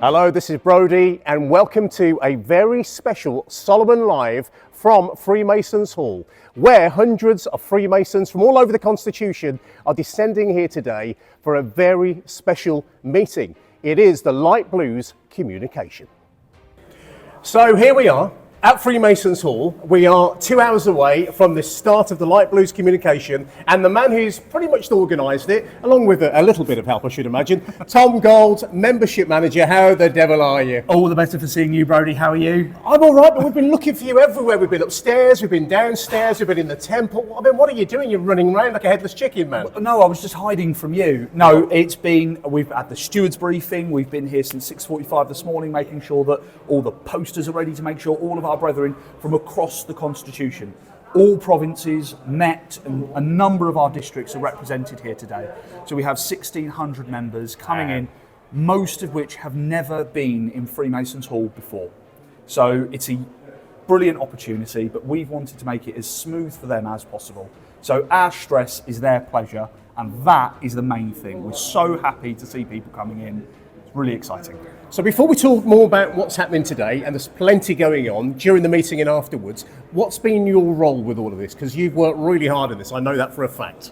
Hello, this is Brody, and welcome to a very special Solomon Live from Freemasons Hall, where hundreds of Freemasons from all over the Constitution are descending here today for a very special meeting. It is the Light Blues Communication. So here we are at Freemasons Hall. We are 2 hours away from the start of the Light Blues Communication, and the man who's pretty much organised it, along with a little bit of help I should imagine, Tom Gold, Membership Manager. How the devil are you? All the better for seeing you, Brody. How are you? I'm all right, but we've been looking for you everywhere. We've been upstairs, we've been downstairs, we've been in the temple. I mean, what are you doing? You're running around like a headless chicken, man. No, I was just hiding from you. No, we've had the stewards briefing. We've been here since 6:45 this morning, making sure that all the posters are ready to make sure all of our brethren from across the Constitution, all provinces met, and a number of our districts are represented here today. So we have 1,600 members coming in, most of which have never been in Freemasons Hall before. So it's a brilliant opportunity, but we've wanted to make it as smooth for them as possible. So our stress is their pleasure, and that is the main thing. We're so happy to see people coming in. It's really exciting. So before we talk more about what's happening today, and there's plenty going on during the meeting and afterwards, what's been your role with all of this? Because you've worked really hard on this, I know that for a fact.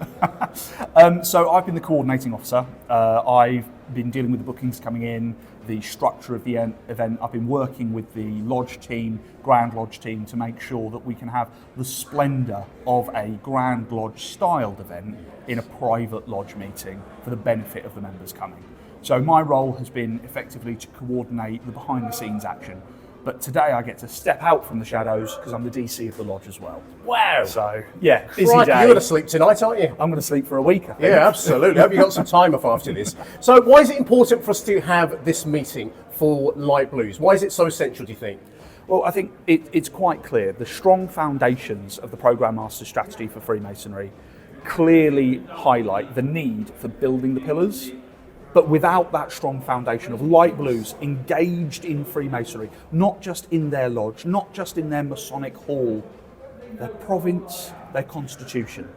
So I've been the coordinating officer. I've been dealing with the bookings coming in, the structure of the event. I've been working with the lodge team, Grand Lodge team, to make sure that we can have the splendour of a Grand Lodge styled event in a private lodge meeting for the benefit of the members coming. So my role has been effectively to coordinate the behind the scenes action. But today I get to step out from the shadows because I'm the DC of the lodge as well. Wow. So, yeah, busy Right, day. you're going to sleep tonight, aren't you? I'm going to sleep for a week, I think. Yeah, absolutely. Hope you got some time off after this. So why is it important for us to have this meeting for Light Blues? Why is it so essential, do you think? Well, I think it's quite clear. The strong foundations of the Programme Master strategy for Freemasonry clearly highlight the need for building the pillars. But without that strong foundation of Light Blues engaged in Freemasonry, not just in their lodge, not just in their Masonic hall, their province, their constitution.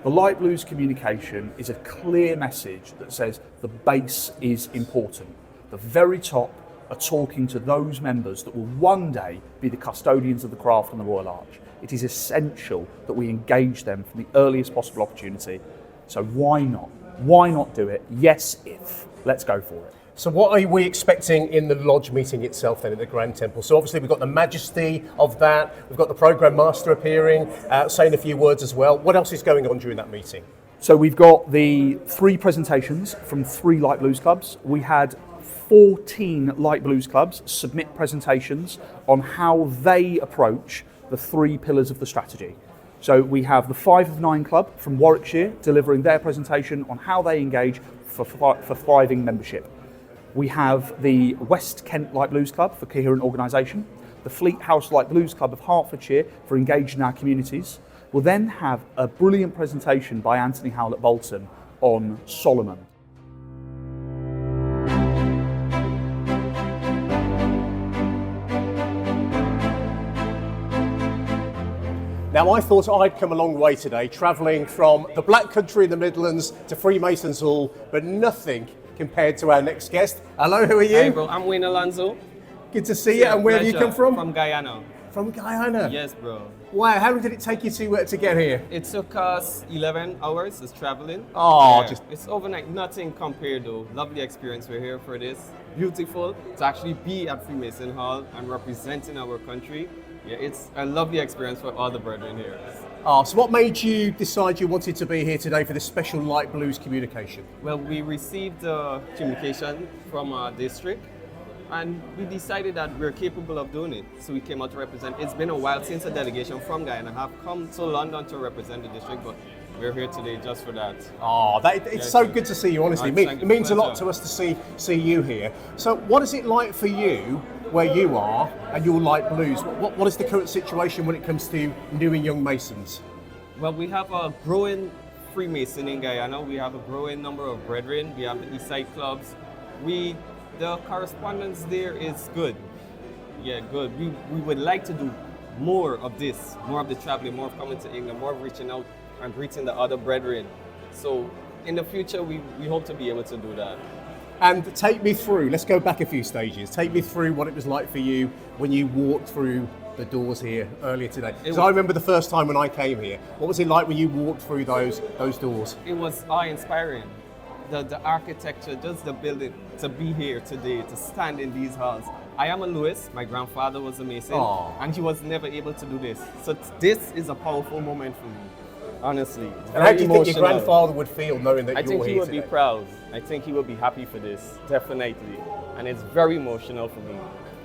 The Light Blues communication is a clear message that says the base is important. The very top are talking to those members that will one day be the custodians of the craft and the Royal Arch. It is essential that we engage them from the earliest possible opportunity. So why not? Why not do it? Yes, if. Let's go for it. So what are we expecting in the lodge meeting itself then at the Grand Temple? So obviously we've got the majesty of that, we've got the Programme Master appearing, saying a few words as well. What else is going on during that meeting? So we've got the 3 presentations from 3 Light Blues clubs. We had 14 Light Blues clubs submit presentations on how they approach the 3 pillars of the strategy. So we have the 5 of 9 club from Warwickshire delivering their presentation on how they engage for thriving membership. We have the West Kent Light Blues Club for coherent organisation, the Fleet House Light Blues Club of Hertfordshire for engaging our communities. We'll then have a brilliant presentation by Anthony Howlett Bolton on Solomon. Now, I thought I'd come a long way today, travelling from the Black Country in the Midlands to Freemasons Hall, but nothing compared to our next guest. Hello, who are you? Hey, bro. I'm Wayne Alonso. Good to see you. And where have you come from? From Guyana. From Guyana? Yes, bro. Wow, how long did it take you to get here? It took us 11 hours just traveling. Oh, yeah. It's overnight, nothing compared though. Lovely experience. We're here for this. Beautiful to actually be at Freemason Hall and representing our country. Yeah, it's a lovely experience for all the brethren here. Oh, so what made you decide you wanted to be here today for this special Light Blues communication? Well, we received communication from our district and we decided that we're capable of doing it. So we came out to represent. It's been a while since a delegation from Guyana have come to London to represent the district, but we're here today just for that. Oh, it's so good to see you, honestly. It means a lot to us to see you here. So what is it like for you where you are and your Light Blues? What is the current situation when it comes to new and young Masons? Well, we have a growing Freemason in Guyana. We have a growing number of brethren. We have the East Side clubs. The correspondence there is good. Yeah, good. We would like to do more of this, more of the traveling, more of coming to England, more of reaching out and greeting the other brethren. So in the future, we hope to be able to do that. And take me through, let's go back a few stages. Take me through what it was like for you when you walked through the doors here earlier today. Because I remember the first time when I came here. What was it like when you walked through those doors? It was awe-inspiring. The architecture, just the building, to be here today, to stand in these halls. I am a Lewis, my grandfather was a Mason, and he was never able to do this. So this is a powerful moment for me, honestly. And how do you think your grandfather would feel knowing that you're here today? I think he would be proud. I think he would be happy for this, definitely. And it's very emotional for me.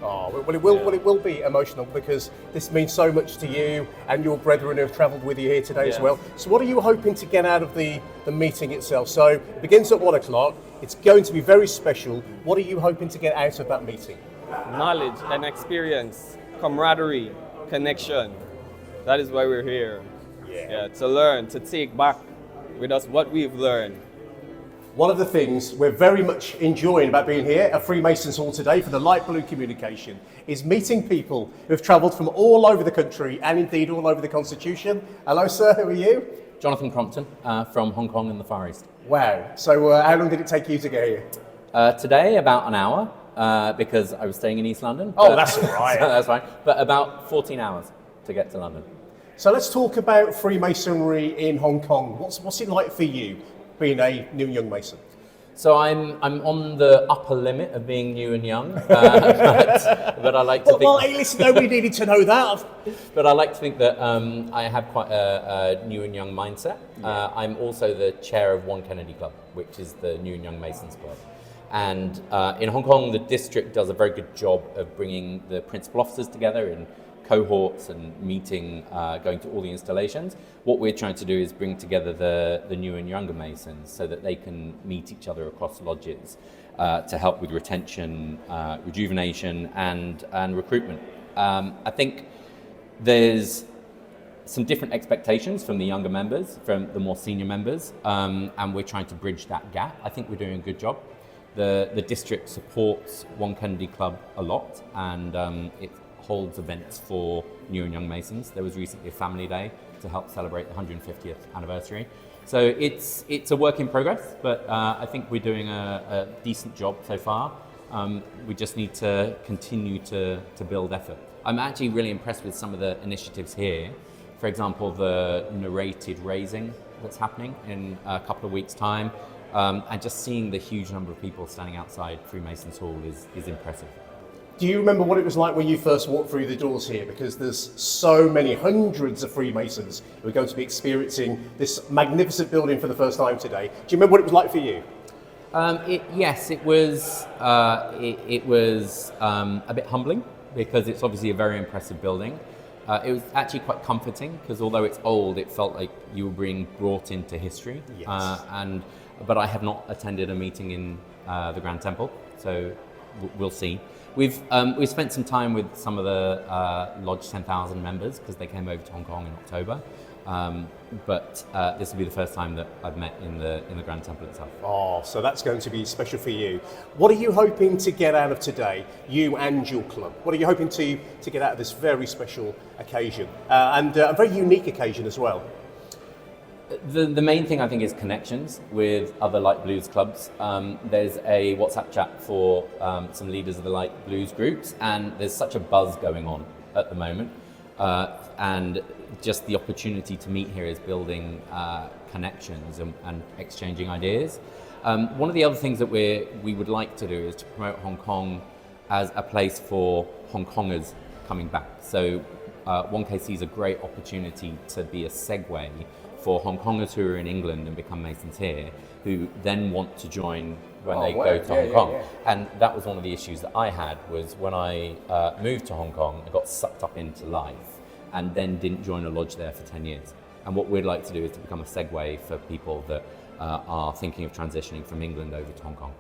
Oh, well, it will be emotional because this means so much to you and your brethren who have travelled with you here today as well. So what are you hoping to get out of the meeting itself? So it begins at 1 o'clock. It's going to be very special. What are you hoping to get out of that meeting? Knowledge and experience, camaraderie, connection. That is why we're here. Yeah, to learn, to take back with us what we've learned. One of the things we're very much enjoying about being here at Freemasons Hall today for the light blue communication is meeting people who have travelled from all over the country and indeed all over the Constitution. Hello sir, who are you? Jonathan Crompton from Hong Kong and the Far East. Wow, so how long did it take you to get here? Today about an hour because I was staying in East London. Oh, that's all right. So that's fine, but about 14 hours to get to London. So let's talk about Freemasonry in Hong Kong. What's it like for you, being a new young Mason? So I'm on the upper limit of being new and young, but I like to think. Well, hey, listen, nobody needed to know that. But I like to think that I have quite a new and young mindset. I'm also the chair of One Kennedy Club, which is the New and Young Masons Club. And in Hong Kong, the district does a very good job of bringing the principal officers together in cohorts and meeting, going to all the installations. What we're trying to do is bring together the new and younger Masons so that they can meet each other across lodges to help with retention, rejuvenation and recruitment. I think there's some different expectations from the younger members, from the more senior members, and we're trying to bridge that gap. I think we're doing a good job. The district supports One Kennedy Club a lot, and it holds events for new and young Masons. There was recently a family day to help celebrate the 150th anniversary. So it's a work in progress, but I think we're doing a decent job so far. We just need to continue to build effort. I'm actually really impressed with some of the initiatives here. For example, the narrated raising that's happening in a couple of weeks' time, and just seeing the huge number of people standing outside Freemasons Hall is impressive. Do you remember what it was like when you first walked through the doors here? Because there's so many, hundreds of Freemasons who are going to be experiencing this magnificent building for the first time today. Do you remember what it was like for you? Yes, it was. It was a bit humbling because it's obviously a very impressive building. It was actually quite comforting because although it's old, it felt like you were being brought into history. Yes. But I have not attended a meeting in the Grand Temple, so we'll see. We've spent some time with some of the Lodge 10,000 members because they came over to Hong Kong in October. But this will be the first time that I've met in the Grand Temple itself. Oh, so that's going to be special for you. What are you hoping to get out of today, you and your club? What are you hoping to get out of this very special occasion and a very unique occasion as well? The main thing I think is connections with other light blues clubs. There's a WhatsApp chat for some leaders of the light blues groups, and there's such a buzz going on at the moment. And just the opportunity to meet here is building connections and exchanging ideas. One of the other things that we would like to do is to promote Hong Kong as a place for Hong Kongers coming back. So 1KC is a great opportunity to be a segue for Hong Kongers who are in England and become Masons here, who then want to join when they go to Hong Kong. And that was one of the issues that I had, was when I moved to Hong Kong, I got sucked up into life and then didn't join a lodge there for 10 years. And what we'd like to do is to become a segue for people that are thinking of transitioning from England over to Hong Kong.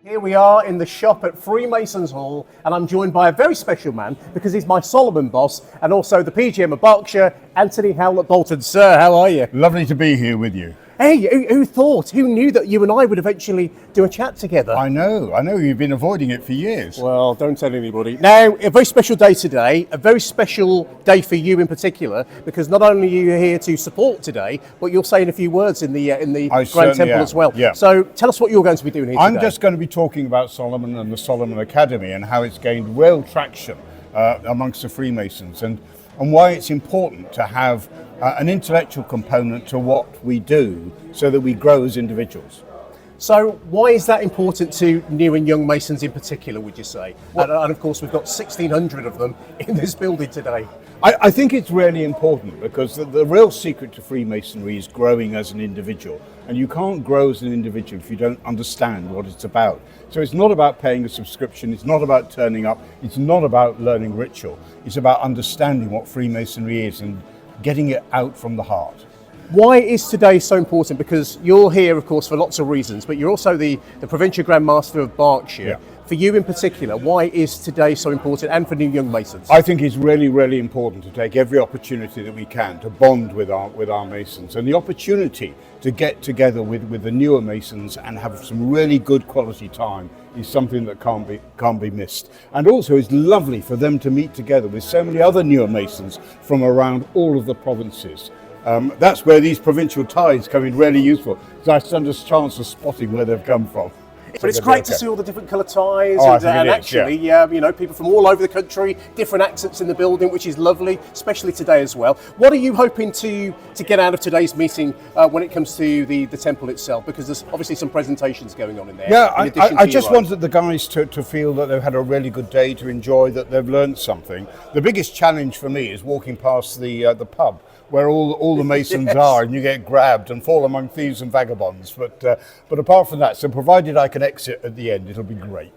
Here we are in the shop at Freemasons Hall, and I'm joined by a very special man because he's my Solomon boss and also the PGM of Berkshire, Anthony Howlett Bolton. Sir, how are you? Lovely to be here with you. Hey, who thought? Who knew that you and I would eventually do a chat together? I know. You've been avoiding it for years. Well, don't tell anybody. Now, a very special day today, a very special day for you in particular, because not only are you here to support today, but you're saying a few words in the Grand Temple as well. Yeah. So tell us what you're going to be doing here I'm today. just going to be talking about Solomon and the Solomon Academy and how it's gained real traction amongst the Freemasons and why it's important to have an intellectual component to what we do so that we grow as individuals. So why is that important to new and young Masons in particular, would you say? And of course, we've got 1,600 of them in this building today. I think it's really important because the real secret to Freemasonry is growing as an individual. And you can't grow as an individual if you don't understand what it's about. So it's not about paying a subscription, it's not about turning up, it's not about learning ritual. It's about understanding what Freemasonry is and getting it out from the heart. Why is today so important? Because you're here, of course, for lots of reasons, but you're also the Provincial Grand Master of Berkshire. Yeah. For you in particular, why is today so important, and for new young Masons? I think it's really, really important to take every opportunity that we can to bond with our Masons, and the opportunity to get together with the newer Masons and have some really good quality time is something that can't be missed. And also it's lovely for them to meet together with so many other newer Masons from around all of the provinces. That's where these provincial ties come in really useful, because I stand a chance of spotting where they've come from. But it's great to see all the different colour ties Oh, I and think it is, actually, you know, people from all over the country, different accents in the building, which is lovely, especially today as well. What are you hoping to get out of today's meeting when it comes to the temple itself? Because there's obviously some presentations going on in there. Yeah, I just want wanted the guys to feel that they've had a really good day, to enjoy that they've learned something. The biggest challenge for me is walking past the pub where all the Masons Yes. are, and you get grabbed and fall among thieves and vagabonds. But apart from that, so provided I can exit at the end, it'll be great.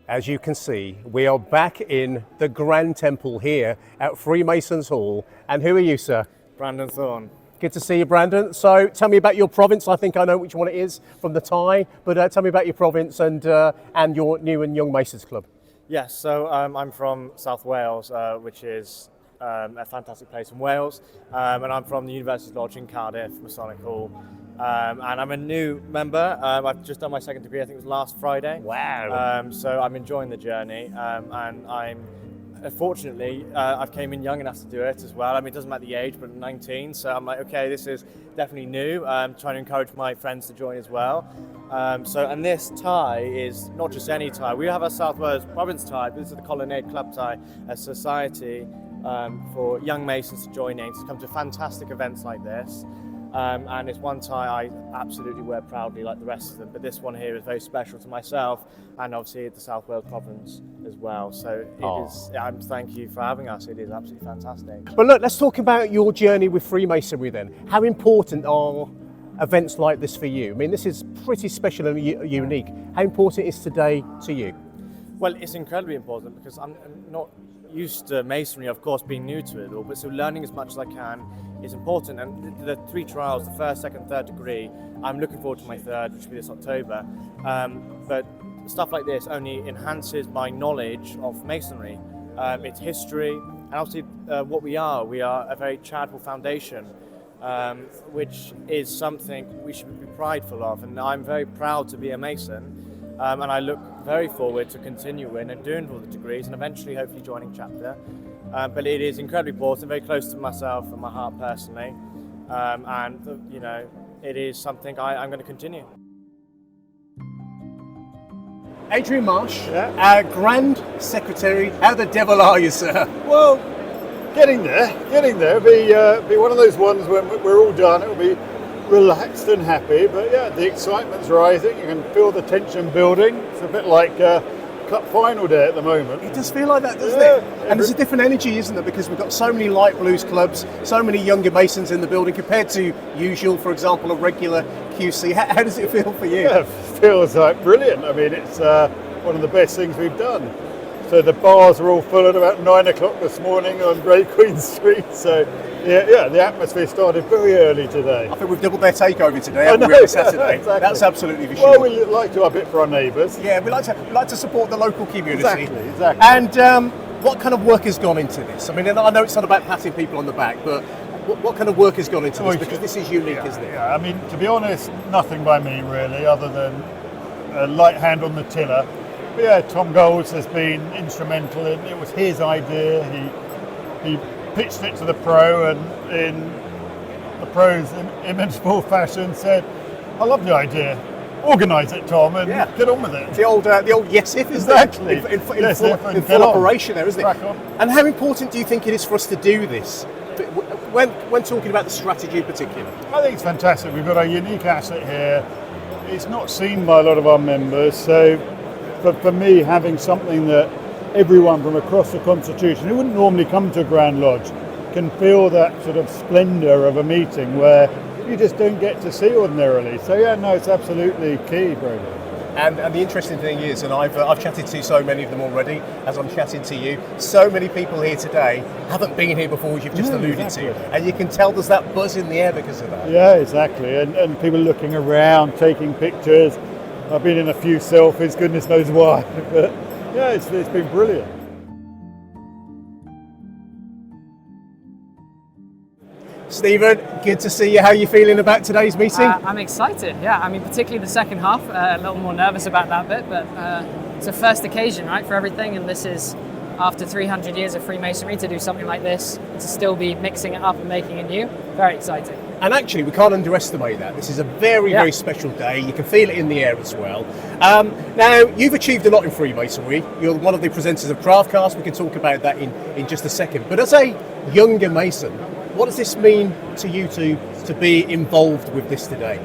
As you can see, we are back in the Grand Temple here at Freemasons Hall. And who are you, sir? Brandon Thorne. Good to see you, Brandon. So tell me about your province. I think I know which one it is from the tie, but tell me about your province and your new and young Masons Club. Yes, so I'm from South Wales, which is a fantastic place in Wales, and I'm from the University Lodge in Cardiff, Masonic Hall, and I'm a new member. I've just done my second degree, I think it was last Friday. Wow. So I'm enjoying the journey, and I'm fortunately, I've came in young enough to do it as well. I mean, it doesn't matter the age, but I'm 19, so I'm like, okay, this is definitely new. Trying to encourage my friends to join as well. And this tie is not just any tie. We have our South Wales Province tie, but this is the Colonnade Club tie, a society for young Masons to join in, to come to fantastic events like this. And it's one tie I absolutely wear proudly like the rest of them, but this one here is very special to myself and obviously the South Wales Province as well. So it is, thank you for having us, it is absolutely fantastic. But look, let's talk about your journey with Freemasonry then. How important are events like this for you? I mean, this is pretty special and unique. How important is today to you? Well, it's incredibly important because I'm not used to Masonry, of course, being new to it all, but so learning as much as I can is important. And the three trials, the first, second, third degree, I'm looking forward to my third, which will be this October. But stuff like this only enhances my knowledge of Masonry, its history, and obviously what we are. We are a very charitable foundation, which is something we should be prideful of. And I'm very proud to be a Mason. And I look very forward to continuing and doing all the degrees and eventually hopefully joining chapter. But it is incredibly important, very close to myself and my heart personally. And you know, it is something I'm going to continue. Adrian Marsh, our Grand Secretary. How the devil are you, sir? Well, getting there. Be one of those ones when we're all done. It'll be relaxed and happy, but yeah, the excitement's rising. You can feel the tension building. It's a bit like cup final day at the moment. It does feel like that, doesn't it? And there's a different energy, isn't there? Because we've got so many light blues clubs, so many younger Masons in the building compared to usual, for example, a regular QC. How does it feel for you? Yeah, it feels like brilliant. I mean, it's one of the best things we've done. So the bars are all full at about 9 o'clock this morning on Great Queen Street. So yeah, the atmosphere started very early today. I think we've doubled their takeover today, haven't we, every Saturday? Exactly. That's absolutely for sure. Well, we like to up it for our neighbours. Yeah, we like to support the local community. Exactly. And what kind of work has gone into this? I mean, I know it's not about patting people on the back, but What kind of work has gone into this? Because this is unique, isn't it? Yeah, I mean, to be honest, nothing by me really, other than a light hand on the tiller. But yeah, Tom Golds has been instrumental in it. Was his idea. He pitched it to the pro, and in the pro's inimitable fashion said, "I love the idea. Organise it, Tom, and get on with it." The old yes if, isn't Exactly. it? In Yes if, and in get full on. operation there, isn't it? Crack on. And how important do you think it is for us to do this? When talking about the strategy in particular? I think it's fantastic. We've got a unique asset here. It's not seen by a lot of our members, so for me, having something that everyone from across the Constitution, who wouldn't normally come to a Grand Lodge, can feel that sort of splendour of a meeting where you just don't get to see ordinarily. So yeah, no, it's absolutely key, Brady. And the interesting thing is, and I've chatted to so many of them already, as I'm chatting to you, so many people here today haven't been here before, as you've just alluded to. And you can tell there's that buzz in the air because of that. Yeah, exactly. And people looking around, taking pictures. I've been in a few selfies, goodness knows why. But yeah, it's been brilliant. Stephen, good to see you. How are you feeling about today's meeting? I'm excited, yeah. I mean, particularly the second half, a little more nervous about that bit, but it's a first occasion, right, for everything, and this is after 300 years of Freemasonry to do something like this, to still be mixing it up and making it new. Very exciting. And actually, we can't underestimate that. This is a very special day. You can feel it in the air as well. Now, you've achieved a lot in Freemasonry. You're one of the presenters of Craftcast. We can talk about that in just a second. But as a younger Mason, what does this mean to you to be involved with this today?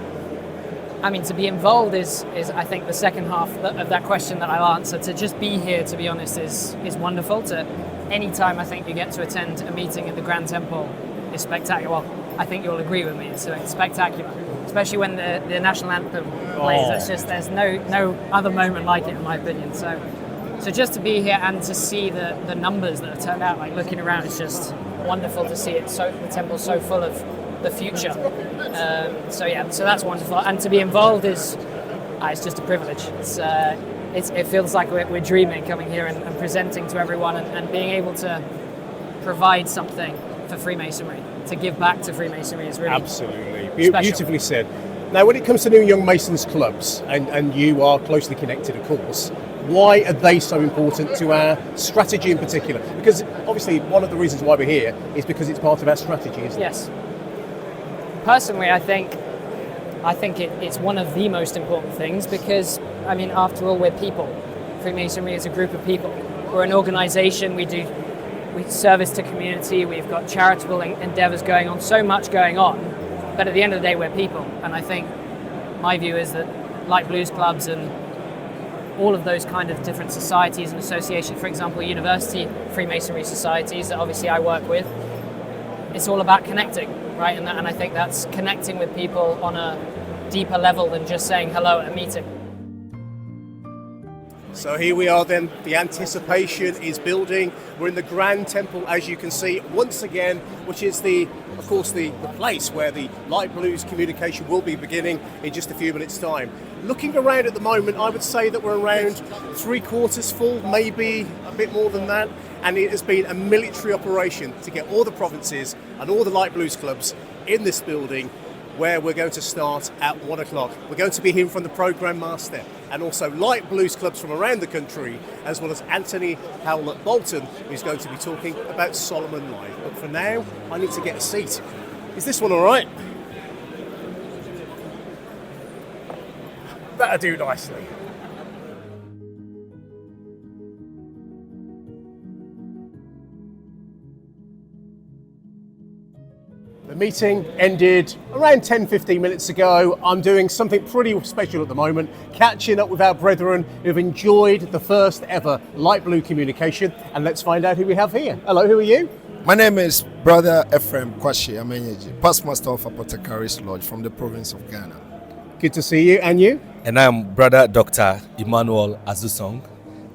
I mean, to be involved is I think the second half of that question that I'll answer. To just be here, to be honest, is wonderful. To any time I think you get to attend a meeting at the Grand Temple is spectacular. Well, I think you'll agree with me. It's spectacular, especially when the national anthem plays. It's just there's no other moment like it, in my opinion. So just to be here and to see the numbers that have turned out, like looking around, it's just wonderful to see it. So the temple's so full of the future. So that's wonderful. And to be involved is it's just a privilege. It feels like we're dreaming coming here and presenting to everyone and being able to provide something for Freemasonry, to give back to Freemasonry is really absolutely special. Beautifully said. Now, when it comes to New Young Masons clubs, and you are closely connected, of course, why are they so important to our strategy in particular? Because obviously one of the reasons why we're here is because it's part of our strategy, isn't it? Yes. Personally, I think it's one of the most important things because, I mean, after all, we're people. Freemasonry is a group of people. We're an organisation. We service to community. We've got charitable endeavours going on. So much going on, but at the end of the day, we're people. And I think my view is that, like blues clubs and all of those kind of different societies and associations, for example, university Freemasonry societies that obviously I work with, it's all about connecting, right? And I think that's connecting with people on a deeper level than just saying hello at a meeting. So here we are then, the anticipation is building. We're in the Grand Temple, as you can see, once again, which is of course the place where the light blues communication will be beginning in just a few minutes' time. Looking around at the moment, I would say that we're around 3/4 full, maybe a bit more than that. And it has been a military operation to get all the provinces and all the light blues clubs in this building, where we're going to start at 1 o'clock. We're going to be hearing from the Programme Master and also light blues clubs from around the country, as well as Anthony Howlett Bolton, who's going to be talking about Solomon Live. But for now, I need to get a seat. Is this one all right? That'll do nicely. The meeting ended around 10-15 minutes ago. I'm doing something pretty special at the moment, catching up with our brethren who've enjoyed the first ever light blue communication. And let's find out who we have here. Hello, who are you? My name is Brother Ephraim Kwashi Amenyeji, Past Master of Apothecaries Lodge from the province of Ghana. Good to see you. And you? And I'm Brother Dr. Emmanuel Azusong.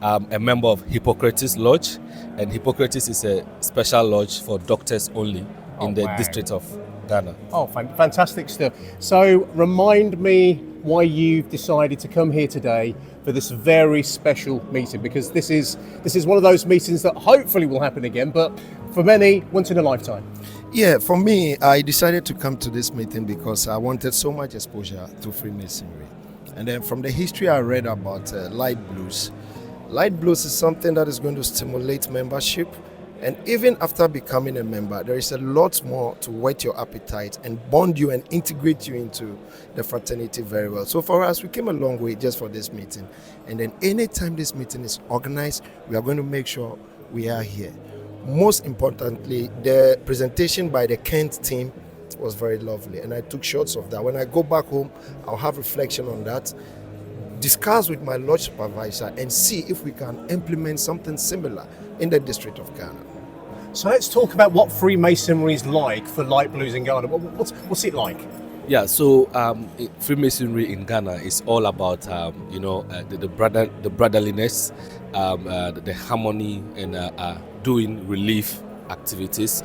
I'm a member of Hippocrates Lodge, and Hippocrates is a special lodge for doctors only in the district of Ghana. Oh, fantastic stuff. So remind me why you've decided to come here today for this very special meeting, because this is one of those meetings that hopefully will happen again, but for many, once in a lifetime. Yeah, for me, I decided to come to this meeting because I wanted so much exposure to Freemasonry. And then from the history I read about light blues is something that is going to stimulate membership. And even after becoming a member, there is a lot more to whet your appetite and bond you and integrate you into the fraternity very well. So for us, we came a long way just for this meeting. And then anytime this meeting is organized, we are going to make sure we are here. Most importantly, the presentation by the Kent team was very lovely, and I took shots of that. When I go back home, I'll have reflection on that, discuss with my lodge supervisor, and see if we can implement something similar in the District of Ghana. So let's talk about what Freemasonry is like for light blues in Ghana. What's it like? Yeah, so Freemasonry in Ghana is all about the brotherliness, the harmony, and doing relief activities.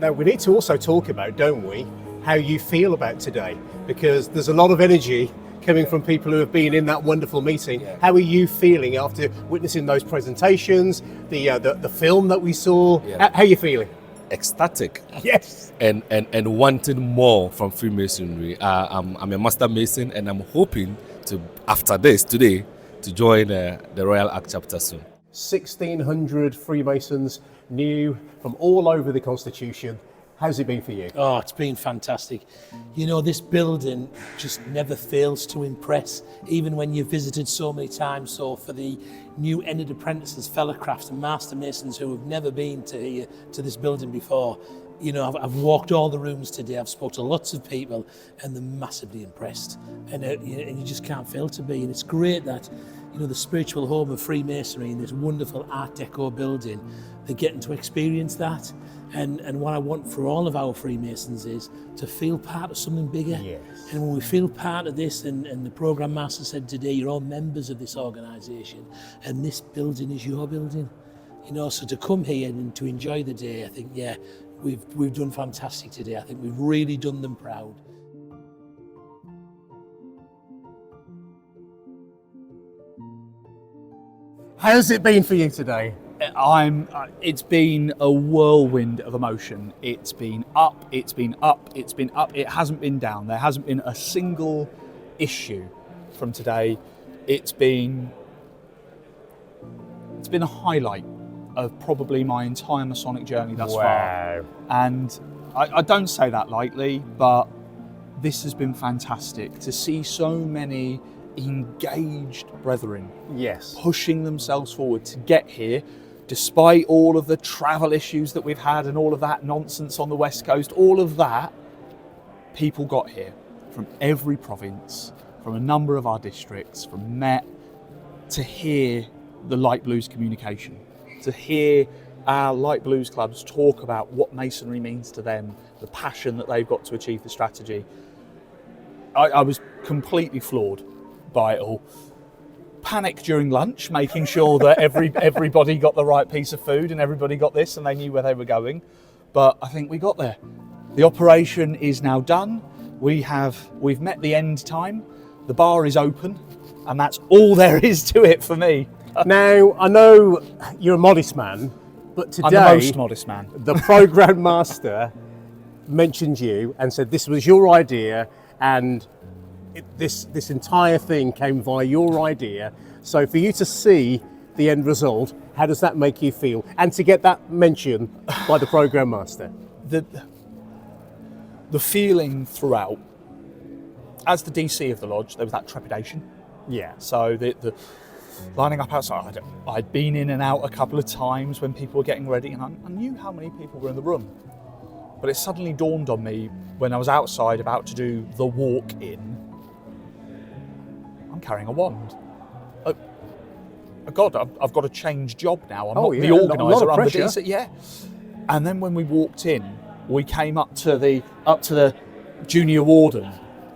Now we need to also talk about, don't we, how you feel about today, because there's a lot of energy coming from people who have been in that wonderful meeting. Yeah. How are you feeling after witnessing those presentations, the film that we saw? Yeah. How are you feeling? Ecstatic. Yes. And wanting more from Freemasonry. I'm a Master Mason, and I'm hoping to, after this today, to join the Royal Ark chapter soon. 1,600 Freemasons new from all over the Constitution. How's it been for you? Oh, it's been fantastic. You know, this building just never fails to impress, even when you've visited so many times. So for the new entered apprentices, fellow crafts and Master Masons who have never been to this building before, you know, I've walked all the rooms today, I've spoken to lots of people, and they're massively impressed. And you just can't fail to be. And it's great that, you know, the spiritual home of Freemasonry in this wonderful Art Deco building, they're getting to experience that. And what I want for all of our Freemasons is to feel part of something bigger. Yes. And when we feel part of this, and the Programme Master said today, you're all members of this organisation, and this building is your building. You know, so to come here and to enjoy the day, I think, yeah, we've done fantastic today. I think we've really done them proud. How's it been for you today? It's been a whirlwind of emotion. It's been up, it's been up, it's been up. It hasn't been down. There hasn't been a single issue from today. It's been a highlight of probably my entire Masonic journey thus far. And I don't say that lightly, but this has been fantastic to see so many engaged brethren, yes, pushing themselves forward to get here, despite all of the travel issues that we've had and all of that nonsense on the West Coast. All of that, people got here from every province, from a number of our districts, from Met, to hear the Light Blues communication, to hear our Light Blues clubs talk about what Masonry means to them, the passion that they've got to achieve the strategy. I was completely floored by it all. Panic during lunch, making sure that everybody got the right piece of food and everybody got this and they knew where they were going. But I think we got there. The operation is now done. We've met the end time. The bar is open, and that's all there is to it for me. Now, I know you're a modest man, but today I'm the most modest man. The Programme Master mentioned you and said this was your idea, and this entire thing came via your idea. So for you to see the end result, how does that make you feel? And to get that mention by the Programme Master? The feeling throughout, as the DC of the lodge, there was that trepidation. Yeah. So the lining up outside, I'd been in and out a couple of times when people were getting ready, and I knew how many people were in the room. But it suddenly dawned on me when I was outside about to do the walk in, I'm carrying a wand. God, I've got to change job now. I'm not the organiser, I'm the DC. Yeah. And then when we walked in, we came up to the junior warden,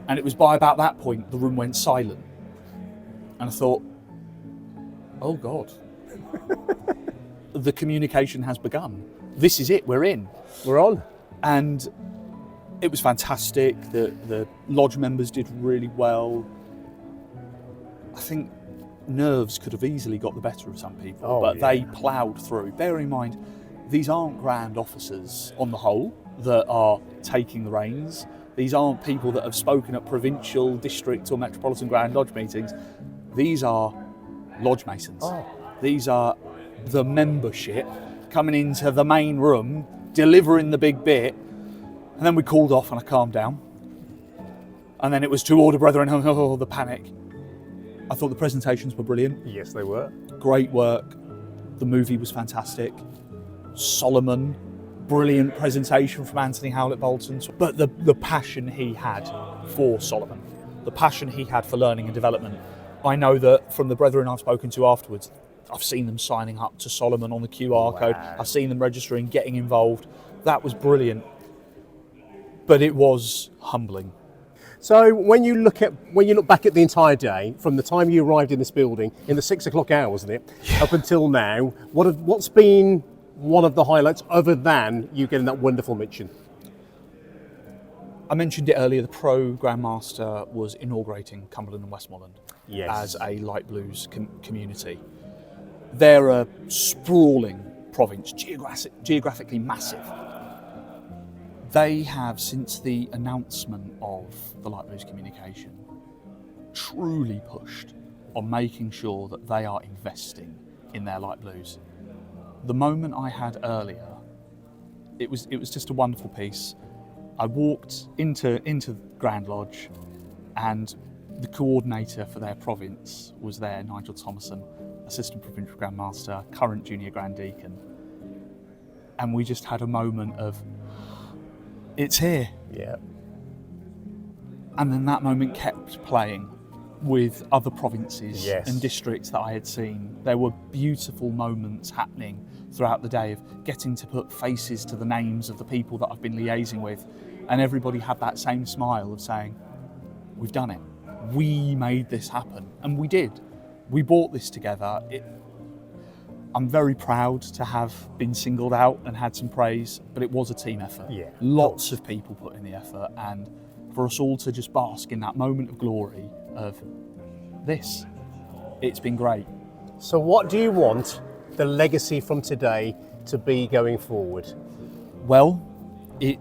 and it was by about that point the room went silent. And I thought, oh God, the communication has begun. This is it, we're in. We're on. And it was fantastic. The lodge members did really well. I think nerves could have easily got the better of some people, but they ploughed through. Bear in mind, these aren't grand officers on the whole. that are taking the reins. These aren't people that have spoken at provincial, district or metropolitan Grand Lodge meetings. These are Lodge Masons. These are the membership coming into the main room, delivering the big bit, and then we called off and I calmed down. And then it was to order, brethren, oh, the panic. I thought the presentations were brilliant. Yes, they were. Great work. The movie was fantastic. Solomon, brilliant presentation from Anthony Howlett-Bolton. But the passion he had for Solomon, the passion he had for learning and development. I know that from the brethren I've spoken to afterwards, I've seen them signing up to Solomon on the QR code. I've seen them registering, getting involved. That was brilliant. But it was humbling. So when you look back at the entire day, from the time you arrived in this building in the 6 o'clock hour, wasn't it, up until now, what's been one of the highlights other than you getting that wonderful mention? I mentioned it earlier, the Pro Grandmaster was inaugurating Cumberland and Westmoreland as a light blues community. They're a sprawling province, geographically massive. They have, since the announcement of the light blues communication, truly pushed on making sure that they are investing in their light blues. The moment I had earlier, it was just a wonderful piece. I walked into Grand Lodge, and the coordinator for their province was there, Nigel Thomason, Assistant Provincial Grand Master, current Junior Grand Deacon, and we just had a moment of, it's here. Yeah. And then that moment kept playing with other provinces and districts that I had seen. There were beautiful moments happening throughout the day of getting to put faces to the names of the people that I've been liaising with, and everybody had that same smile of saying, we've done it. We made this happen, and we did. We brought this together. I'm very proud to have been singled out and had some praise, but it was a team effort. Yeah. Lots of people put in the effort, and for us all to just bask in that moment of glory of this, it's been great. So what do you want the legacy from today to be going forward? Well, it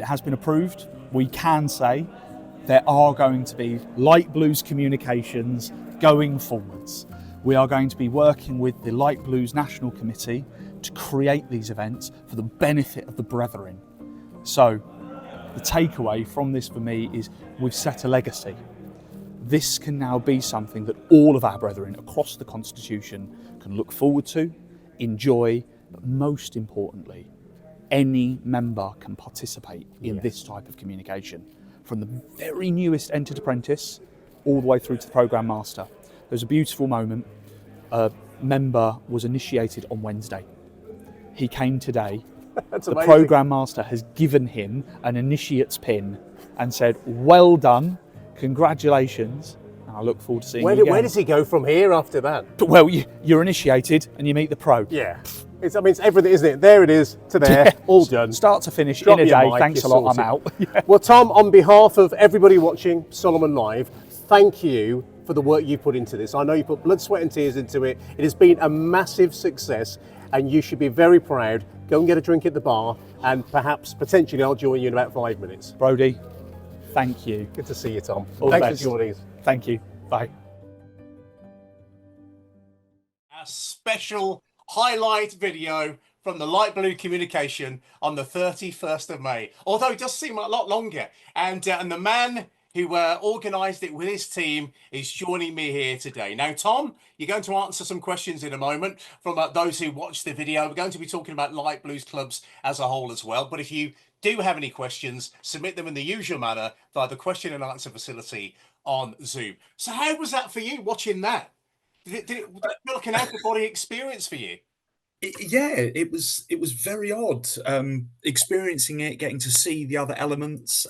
has been approved. We can say there are going to be light blues communications going forwards. We are going to be working with the Light Blues National Committee to create these events for the benefit of the brethren. So the takeaway from this for me is we've set a legacy. This can now be something that all of our brethren across the Constitution can look forward to, enjoy, but most importantly, any member can participate in this type of communication. From the very newest entered apprentice all the way through to the Programme Master. There's a beautiful moment. A member was initiated on Wednesday. He came today. That's the amazing. Programme Master has given him an initiate's pin and said, well done, congratulations, and I look forward to seeing you again. Where does he go from here after that? Well, you're initiated and you meet the pro. Yeah. It's everything, isn't it? There it is, to there, all done. Start to finish Drop in a your day. mic, Thanks a you're lot, sorted. I'm out. Well, Tom, on behalf of everybody watching Solomon Live, thank you for the work you put into this. I know you put blood, sweat and tears into it. It has been a massive success and you should be very proud. Go and get a drink at the bar and perhaps, potentially, I'll join you in about 5 minutes. Brody, thank you. Good to see you, Tom. All the Thanks best. for joining us. Thank you. Bye. A special highlight video from the Light Blue communication on the 31st of May. Although it does seem a lot longer. And the man who organised it with his team is joining me here today. Now, Tom, you're going to answer some questions in a moment from those who watched the video. We're going to be talking about Light Blues clubs as a whole as well. But if you do have any questions, submit them in the usual manner via the question and answer facility on Zoom. So how was that for you, watching that? Did it feel like an out-of-body experience for you? It was very odd experiencing it, getting to see the other elements,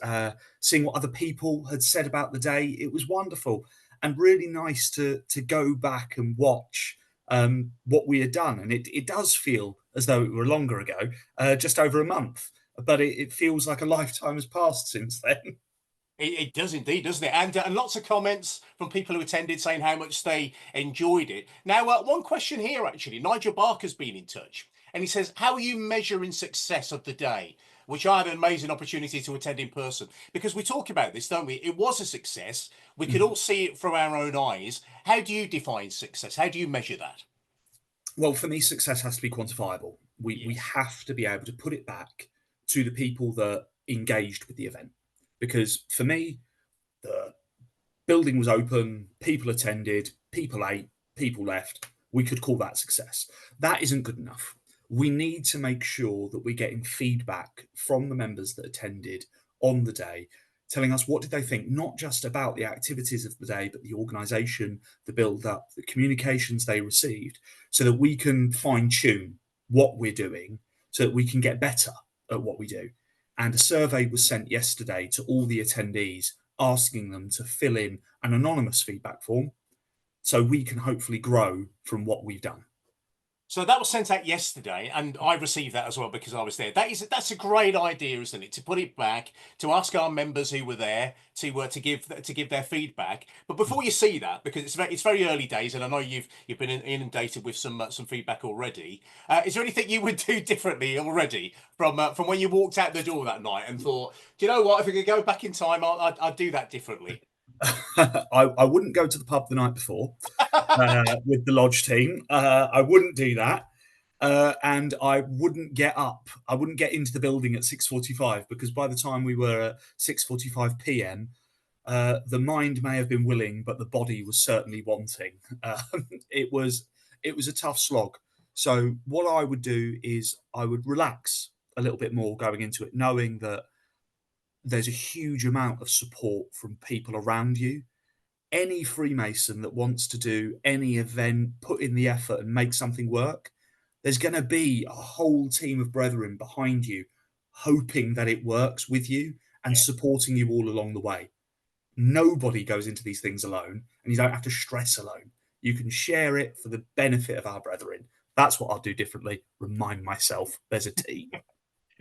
seeing what other people had said about the day. It was wonderful and really nice to go back and watch what we had done. And it does feel as though it were longer ago, just over a month, but it feels like a lifetime has passed since then. It does indeed, doesn't it? And lots of comments from people who attended saying how much they enjoyed it. Now, one question here, actually. Nigel Barker's been in touch, and he says, how are you measuring success of the day? Which I had an amazing opportunity to attend in person, because we talk about this, don't we? It was a success. We could all see it through our own eyes. How do you define success? How do you measure that? Well, for me, success has to be quantifiable. We have to be able to put it back to the people that engaged with the event. Because for me, the building was open, people attended, people ate, people left. We could call that success. That isn't good enough. We need to make sure that we're getting feedback from the members that attended on the day, telling us what did they think, not just about the activities of the day, but the organisation, the build-up, the communications they received, so that we can fine-tune what we're doing, so that we can get better at what we do. And a survey was sent yesterday to all the attendees, asking them to fill in an anonymous feedback form, so we can hopefully grow from what we've done. So that was sent out yesterday, and I received that as well because I was there. That's a great idea, isn't it? To put it back, to ask our members who were there to give their feedback. But before you see that, because it's very early days, and I know you've been inundated with some feedback already. Is there anything you would do differently already from when you walked out the door that night and thought, do you know what? If we could go back in time, I'd do that differently. I wouldn't go to the pub the night before with the lodge team. I wouldn't do that. And I wouldn't get up. I wouldn't get into the building at 6:45, because by the time we were at 6:45 p.m., the mind may have been willing, but the body was certainly wanting. It was a tough slog. So what I would do is I would relax a little bit more going into it, knowing that there's a huge amount of support from people around you. Any Freemason that wants to do any event, put in the effort and make something work, there's going to be a whole team of brethren behind you, hoping that it works with you and supporting you all along the way. Nobody goes into these things alone, and you don't have to stress alone. You can share it for the benefit of our brethren. That's what I'll do differently. Remind myself there's a team.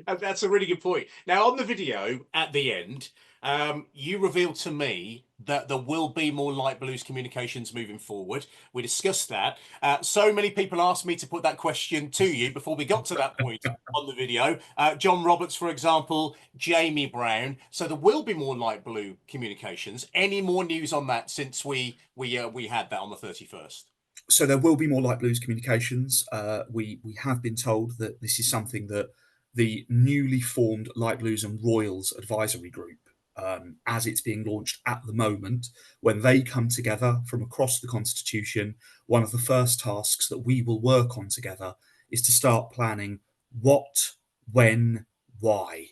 That's a really good point. Now, on the video at the end, you revealed to me that there will be more light blues communications moving forward. We discussed that. So many people asked me to put that question to you before we got to that point on the video. John Roberts, for example, Jamie Brown. So there will be more light blue communications. Any more news on that since we had that on the 31st? So there will be more light blues communications. We have been told that this is something that the newly formed Light Blues and Royals Advisory Group, as it's being launched at the moment, when they come together from across the Constitution, one of the first tasks that we will work on together is to start planning what, when, why.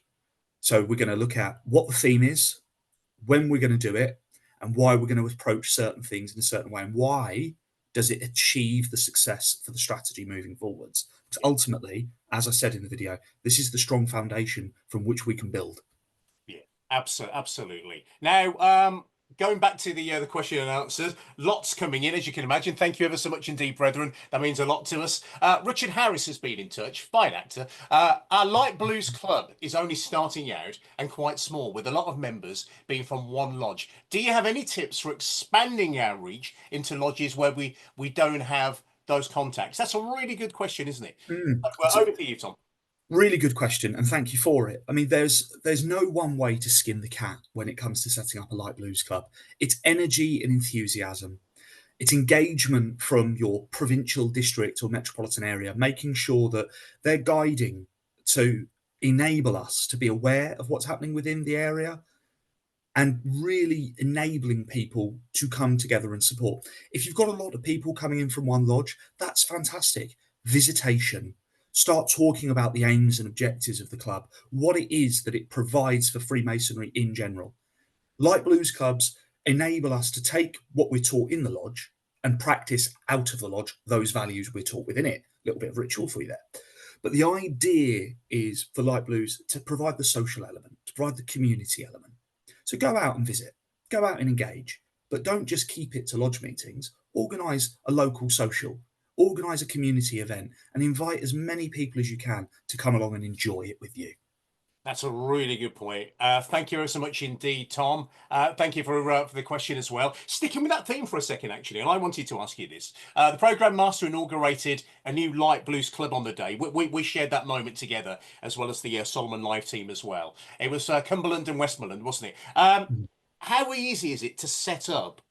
So we're going to look at what the theme is, when we're going to do it, and why we're going to approach certain things in a certain way, and why does it achieve the success for the strategy moving forwards? Because ultimately, as I said in the video, this is the strong foundation from which we can build. Yeah, absolutely. Now, going back to the question and answers, lots coming in, as you can imagine. Thank you ever so much indeed, brethren. That means a lot to us. Richard Harris has been in touch, fine actor. Our Light Blues Club is only starting out and quite small, with a lot of members being from one lodge. Do you have any tips for expanding our reach into lodges where we don't have those contacts? That's a really good question, isn't it? Well, over to you, Tom. Really good question, and thank you for it. I mean, there's no one way to skin the cat when it comes to setting up a Light Blues Club. It's energy and enthusiasm. It's engagement from your provincial district or metropolitan area, making sure that they're guiding to enable us to be aware of what's happening within the area, and really enabling people to come together and support. If you've got a lot of people coming in from one lodge, that's fantastic. Visitation. Start talking about the aims and objectives of the club, what it is that it provides for Freemasonry in general. Light Blues clubs enable us to take what we're taught in the lodge and practice out of the lodge those values we're taught within it. A little bit of ritual for you there. But the idea is for Light Blues to provide the social element, to provide the community element. So go out and visit, go out and engage, but don't just keep it to lodge meetings. Organise a local social, organise a community event, and invite as many people as you can to come along and enjoy it with you. That's a really good point. Thank you ever so much indeed, Tom. Thank you for the question as well. Sticking with that theme for a second, actually, and I wanted to ask you this. The program master inaugurated a new light blues club on the day. We shared that moment together, as well as the Solomon Live team as well. It was Cumberland and Westmoreland, wasn't it? How easy is it to set up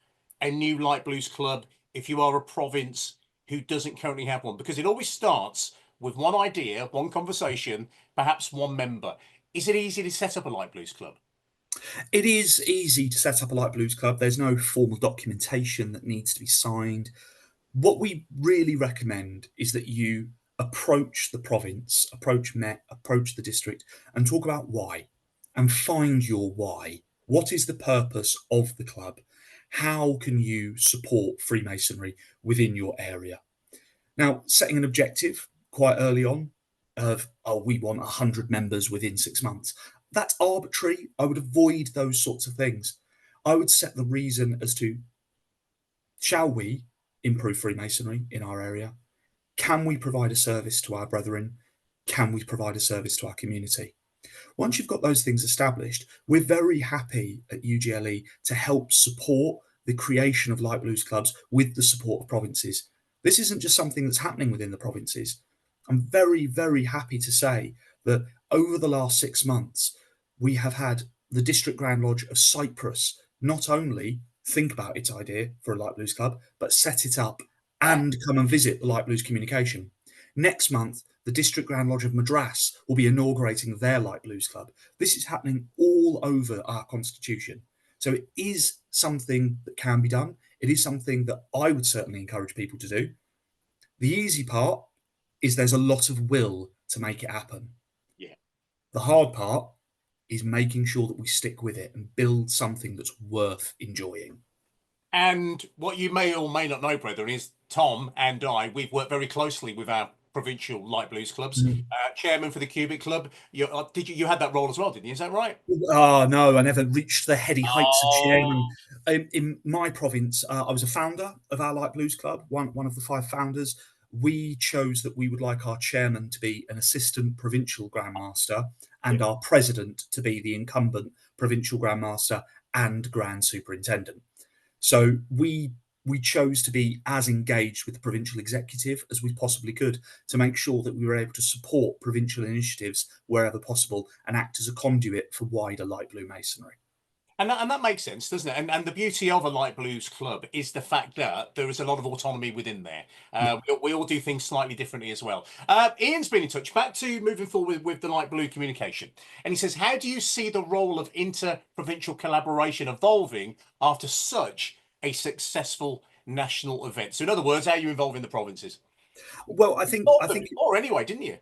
a new light blues club if you are a province who doesn't currently have one? Because it always starts with one idea, one conversation, perhaps one member. Is it easy to set up a light blues club? It is easy to set up a light blues club. There's no formal documentation that needs to be signed. What we really recommend is that you approach the province, approach Met, approach the district, and talk about why, and find your why. What is the purpose of the club? How can you support Freemasonry within your area? Now, setting an objective quite early on of, oh, we want 100 members within 6 months, that's arbitrary. I would avoid those sorts of things. I would set the reason as to, shall we improve Freemasonry in our area? Can we provide a service to our brethren? Can we provide a service to our community? Once you've got those things established, we're very happy at UGLE to help support the creation of light blues clubs with the support of provinces. This isn't just something that's happening within the provinces. I'm very, very happy to say that over the last 6 months, we have had the District Grand Lodge of Cyprus not only think about its idea for a light blues club, but set it up and come and visit the light blues communication. Next month, the District Grand Lodge of Madras will be inaugurating their light blues club. This is happening all over our constitution. So it is something that can be done. It is something that I would certainly encourage people to do. The easy part is there's a lot of will to make it happen. Yeah. The hard part is making sure that we stick with it and build something that's worth enjoying. And what you may or may not know, brethren, is Tom and we've worked very closely with our provincial light blues clubs. Chairman for the Cubic Club. You had that role as well, didn't you? Is that right? Oh, no, I never reached the heady heights of chairman. In my province, I was a founder of our Light Blues Club, one of the 5 founders. We chose that we would like our chairman to be an assistant provincial Grand Master and our president to be the incumbent provincial Grand Master and Grand Superintendent. So we chose to be as engaged with the provincial executive as we possibly could to make sure that we were able to support provincial initiatives wherever possible and act as a conduit for wider light blue masonry. And that makes sense, doesn't it? And the beauty of a light blues club is the fact that there is a lot of autonomy within there. We all do things slightly differently as well. Ian's been in touch. Back to moving forward with the light blue communication. And he says, how do you see the role of inter-provincial collaboration evolving after such a successful national event? So in other words, how are you involving the provinces? Well, I think or anyway, didn't you?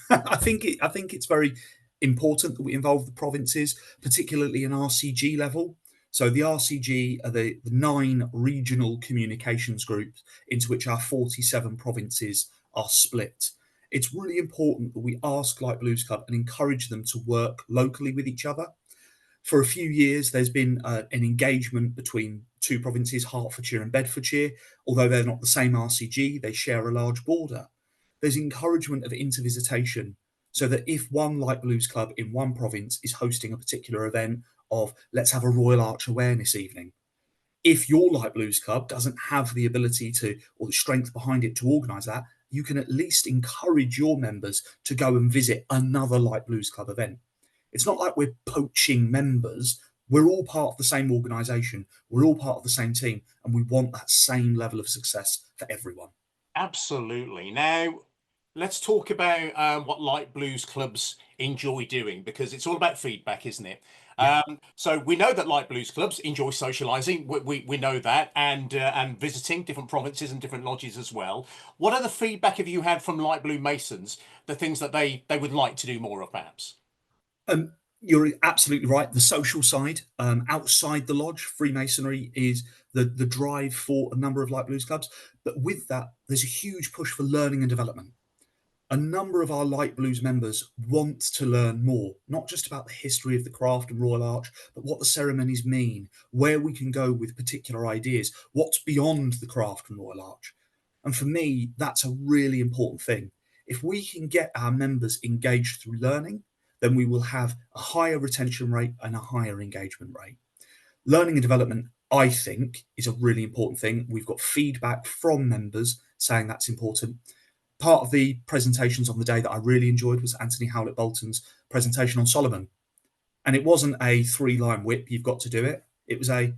I think it's very important that we involve the provinces, particularly in RCG level. So the RCG are the 9 regional communications groups into which our 47 provinces are split. It's really important that we ask Light Blues Club and encourage them to work locally with each other. For a few years, there's been an engagement between 2 provinces, Hertfordshire and Bedfordshire. Although they're not the same RCG, they share a large border. There's encouragement of intervisitation so that if one Light Blues Club in one province is hosting a particular event of, let's have a Royal Arch awareness evening, if your Light Blues Club doesn't have the ability to, or the strength behind it to organise that, you can at least encourage your members to go and visit another Light Blues Club event. It's not like we're poaching members. We're all part of the same organisation. We're all part of the same team, and we want that same level of success for everyone. Absolutely. Now, let's talk about what light blues clubs enjoy doing, because it's all about feedback, isn't it? So we know that light blues clubs enjoy socialising. We know that, and visiting different provinces and different lodges as well. What other feedback have you had from light blue masons? The things that they would like to do more of, perhaps. You're absolutely right. The social side, outside the lodge, Freemasonry is the drive for a number of light blues clubs. But with that, there's a huge push for learning and development. A number of our light blues members want to learn more, not just about the history of the craft and Royal Arch, but what the ceremonies mean, where we can go with particular ideas, what's beyond the craft and Royal Arch. And for me, that's a really important thing. If we can get our members engaged through learning, then we will have a higher retention rate and a higher engagement rate. Learning and development, I think, is a really important thing. We've got feedback from members saying that's important. Part of the presentations on the day that I really enjoyed was Anthony Howlett-Bolton's presentation on Solomon. And it wasn't a 3-line whip, you've got to do it. It was I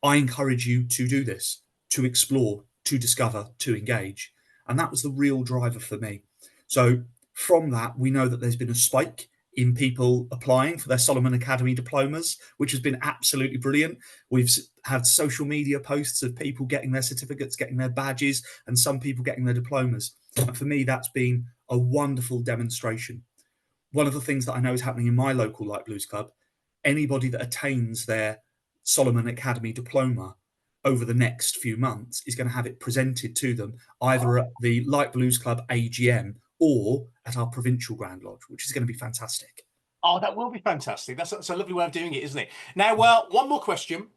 encourage you to do this, to explore, to discover, to engage. And that was the real driver for me. So from that, we know that there's been a spike in people applying for their Solomon Academy diplomas, which has been absolutely brilliant. We've had social media posts of people getting their certificates, getting their badges, and some people getting their diplomas. And for me, that's been a wonderful demonstration. One of the things that I know is happening in my local Light Blues Club, anybody that attains their Solomon Academy diploma over the next few months is going to have it presented to them either at the Light Blues Club AGM or at our provincial Grand Lodge, which is going to be fantastic. Oh, that will be fantastic. That's a lovely way of doing it, isn't it? Now, one more question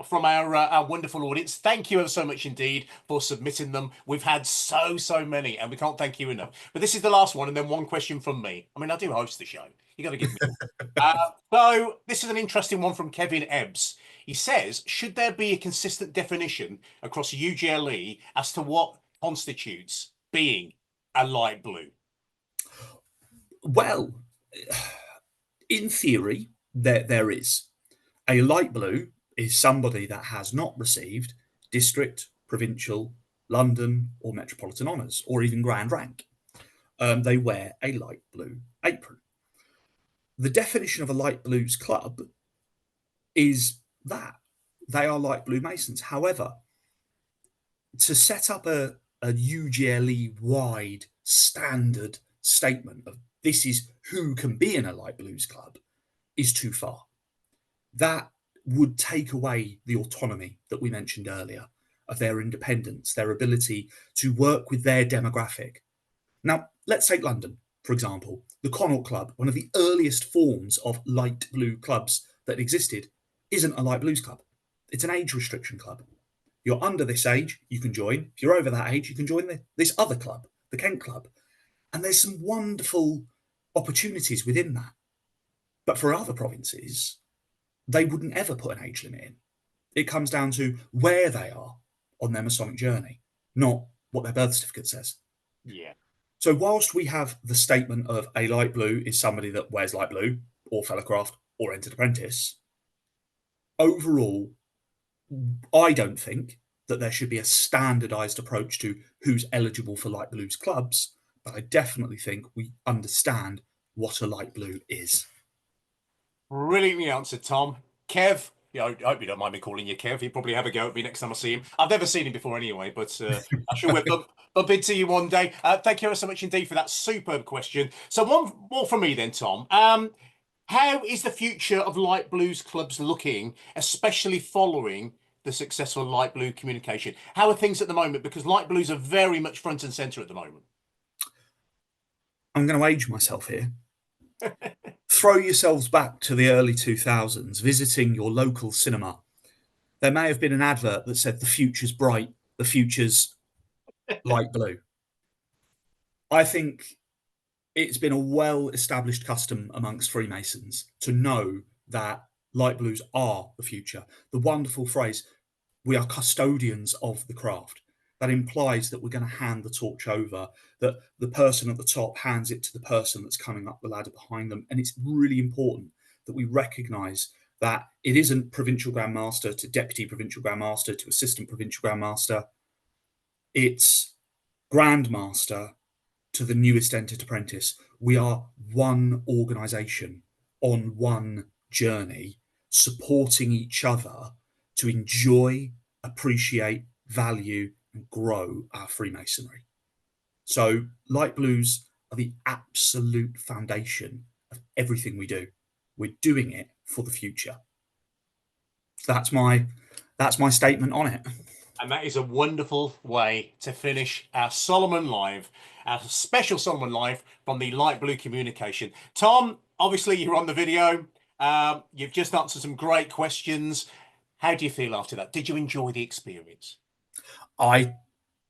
from our wonderful audience. Thank you ever so much indeed for submitting them. We've had so many, and we can't thank you enough. But this is the last one, and then one question from me. I mean, I do host the show. You got to give me. So this is an interesting one from Kevin Ebbs. He says, should there be a consistent definition across UGLE as to what constitutes being a light blue? Well, in theory, there is. A light blue is somebody that has not received district, provincial, London, or metropolitan honours, or even grand rank. They wear a light blue apron. The definition of a light blues club is that they are light blue Masons. However, to set up a UGLE-wide standard statement of this is who can be in a light blues club is too far. That would take away the autonomy that we mentioned earlier of their independence, their ability to work with their demographic. Now, let's take London, for example. The Connaught Club, one of the earliest forms of light blue clubs that existed, isn't a light blues club. It's an age restriction club. You're under this age, you can join. If you're over that age, you can join this other club, the Kent Club. And there's some wonderful opportunities within that. But for other provinces, they wouldn't ever put an age limit in. It comes down to where they are on their Masonic journey, not what their birth certificate says. Yeah. So whilst we have the statement of a light blue is somebody that wears light blue or fellowcraft or entered apprentice, overall, I don't think that there should be a standardized approach to who's eligible for light blues clubs, but I definitely think we understand what a light blue is. Brilliantly answered, Tom. Kev, yeah, I hope you don't mind me calling you Kev. He'll probably have a go at me next time I see him. I've never seen him before anyway, but I'm sure we'll bump into you one day. Thank you so much indeed for that superb question. So one more from me then, Tom. How is the future of light blues clubs looking, especially following the successful light blue communication? How are things at the moment? Because light blues are very much front and centre at the moment. I'm going to age myself here. Throw yourselves back to the early 2000s, visiting your local cinema. There may have been an advert that said, the future's bright, the future's light blue. I think it's been a well-established custom amongst Freemasons to know that light blues are the future. The wonderful phrase, we are custodians of the craft. That implies that we're going to hand the torch over, that the person at the top hands it to the person that's coming up the ladder behind them. And it's really important that we recognise that it isn't provincial Grand Master to deputy provincial Grand Master to assistant provincial Grand Master. It's Grand Master to the newest entered apprentice. We are one organisation on one journey, supporting each other to enjoy, appreciate, value, and grow our Freemasonry. So light blues are the absolute foundation of everything we do. We're doing it for the future. So that's my statement on it. And that is a wonderful way to finish our Solomon Live, our special Solomon Live from the Light Blue Communication. Tom, obviously you're on the video. You've just answered some great questions. How do you feel after that? Did you enjoy the experience? I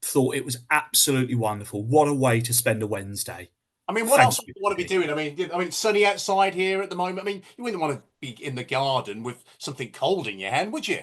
thought it was absolutely wonderful. What a way to spend a Wednesday. I mean, what Thank else do you. you want to be doing? I mean, sunny outside here at the moment. I mean, you wouldn't want to be in the garden with something cold in your hand, would you?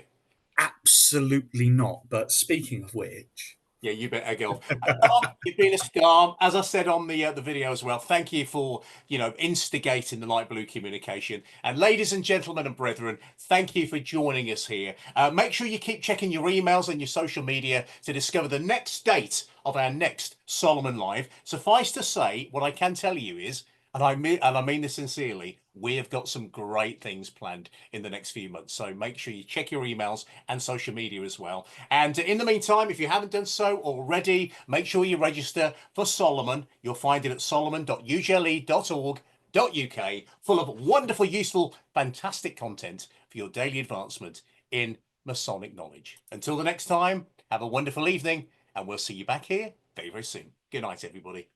Absolutely not. But speaking of which, Yeah, you better go. Tom, you've been a star. As I said on the video as well, thank you for, instigating the light blue communication. And ladies and gentlemen and brethren, thank you for joining us here. Make sure you keep checking your emails and your social media to discover the next date of our next Solomon Live. Suffice to say, what I can tell you is, and I mean this sincerely, we have got some great things planned in the next few months. So make sure you check your emails and social media as well. And in the meantime, if you haven't done so already, make sure you register for Solomon. You'll find it at solomon.ugle.org.uk, full of wonderful, useful, fantastic content for your daily advancement in Masonic knowledge. Until the next time, have a wonderful evening, and we'll see you back here very, very soon. Good night, everybody.